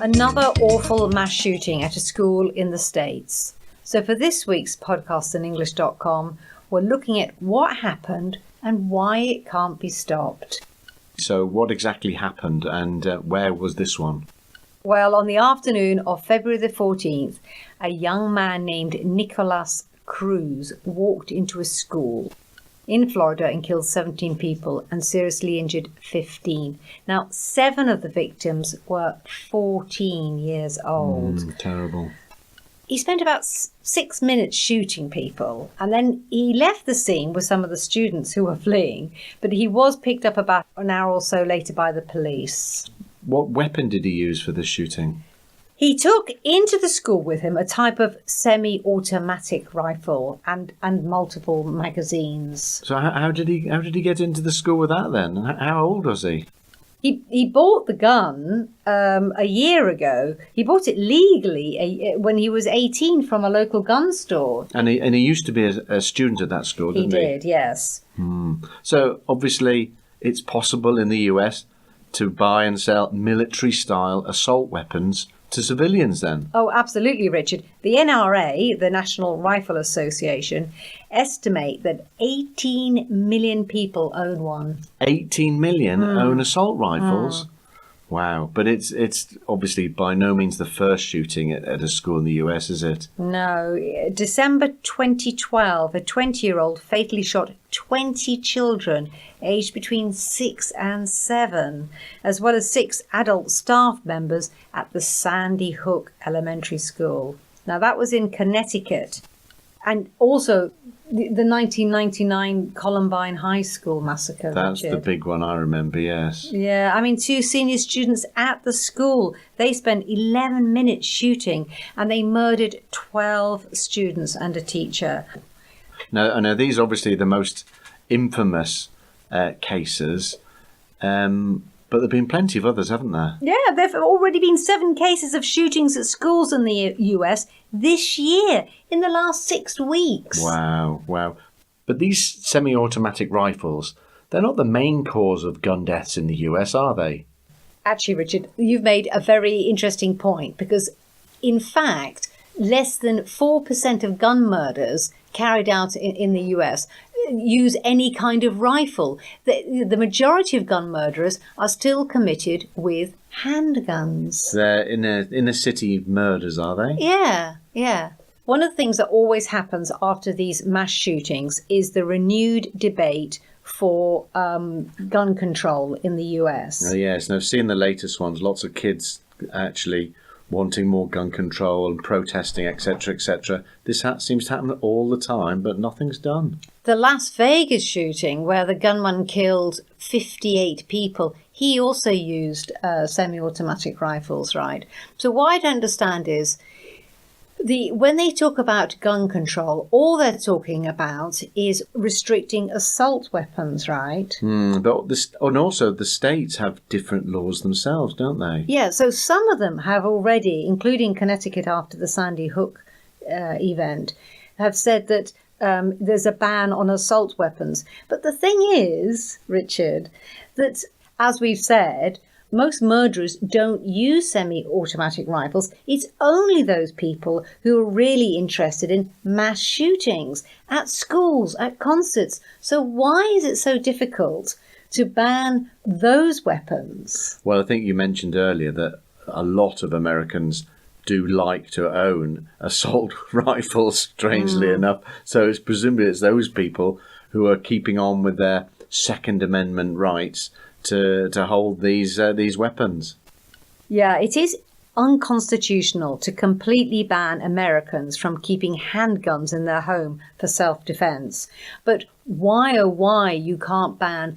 Another awful mass shooting at a school in the States. So for this week's podcast on English.com, we're looking at what happened and why it can't be stopped. So what exactly happened and where was this one? Well, on the afternoon of February the 14th, a young man named Nicholas Cruz walked into a school in Florida and killed 17 people and seriously injured 15. Now, 7 of the victims were 14 years old. Terrible. He spent about 6 minutes shooting people, and then he left the scene with some of the students who were fleeing, but he was picked up about an hour or so later by the police. What weapon did he use for the shooting? He took into the school with him a type of semi-automatic rifle and multiple magazines. So how did he get into the school with that then? How old was he? He bought the gun a year ago. He bought it legally when he was 18 from a local gun store. And he used to be a student at that school, didn't he? He did, yes. So obviously it's possible in the US to buy and sell military-style assault weapons to civilians then? Oh, absolutely, Richard. The NRA, the National Rifle Association, estimate that 18 million people own one. 18 million own assault rifles? Wow. But it's obviously by no means the first shooting at a school in the US, is it? No. December 2012, a 20-year-old fatally shot 20 children aged between 6 and 7, as well as 6 adult staff members at the Sandy Hook Elementary School. Now, that was in Connecticut. And also the 1999 Columbine High School massacre. That's Richard. the big one I remember, yes. Yeah, I mean, 2 senior students at the school, they spent 11 minutes shooting and they murdered 12 students and a teacher. Now, I know these are obviously the most infamous cases, but there have been plenty of others, haven't there? Yeah, there have already been 7 cases of shootings at schools in the US this year, in the last 6 weeks. Wow. But these semi-automatic rifles, they're not the main cause of gun deaths in the US, are they? Actually, Richard, you've made a very interesting point because, in fact, less than 4% of gun murders carried out in the US use any kind of rifle. The majority of gun murderers are still committed with handguns. They're inner city murders, are they? Yeah. One of the things that always happens after these mass shootings is the renewed debate for gun control in the US. Oh, yes, and I've seen the latest ones. Lots of kids actually wanting more gun control and protesting, etc., etc. This seems to happen all the time, but nothing's done. The Las Vegas shooting, where the gunman killed 58 people, he also used semi-automatic rifles, right? So what I don't understand is, when they talk about gun control, all they're talking about is restricting assault weapons, right? And also the states have different laws themselves, don't they? Yeah, so some of them have already, including Connecticut after the Sandy Hook event, have said that there's a ban on assault weapons. But the thing is, Richard, that as we've said, most murderers don't use semi-automatic rifles. It's only those people who are really interested in mass shootings at schools, at concerts. So why is it so difficult to ban those weapons? Well, I think you mentioned earlier that a lot of Americans do like to own assault rifles, strangely enough. So presumably it's those people who are keeping on with their Second Amendment rights to hold these weapons. Yeah, it is unconstitutional to completely ban Americans from keeping handguns in their home for self-defense. But why you can't ban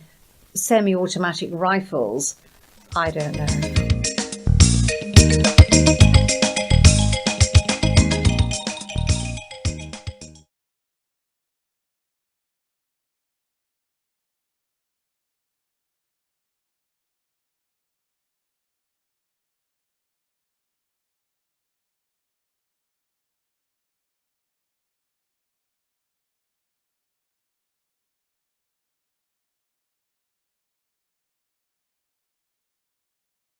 semi-automatic rifles, I don't know.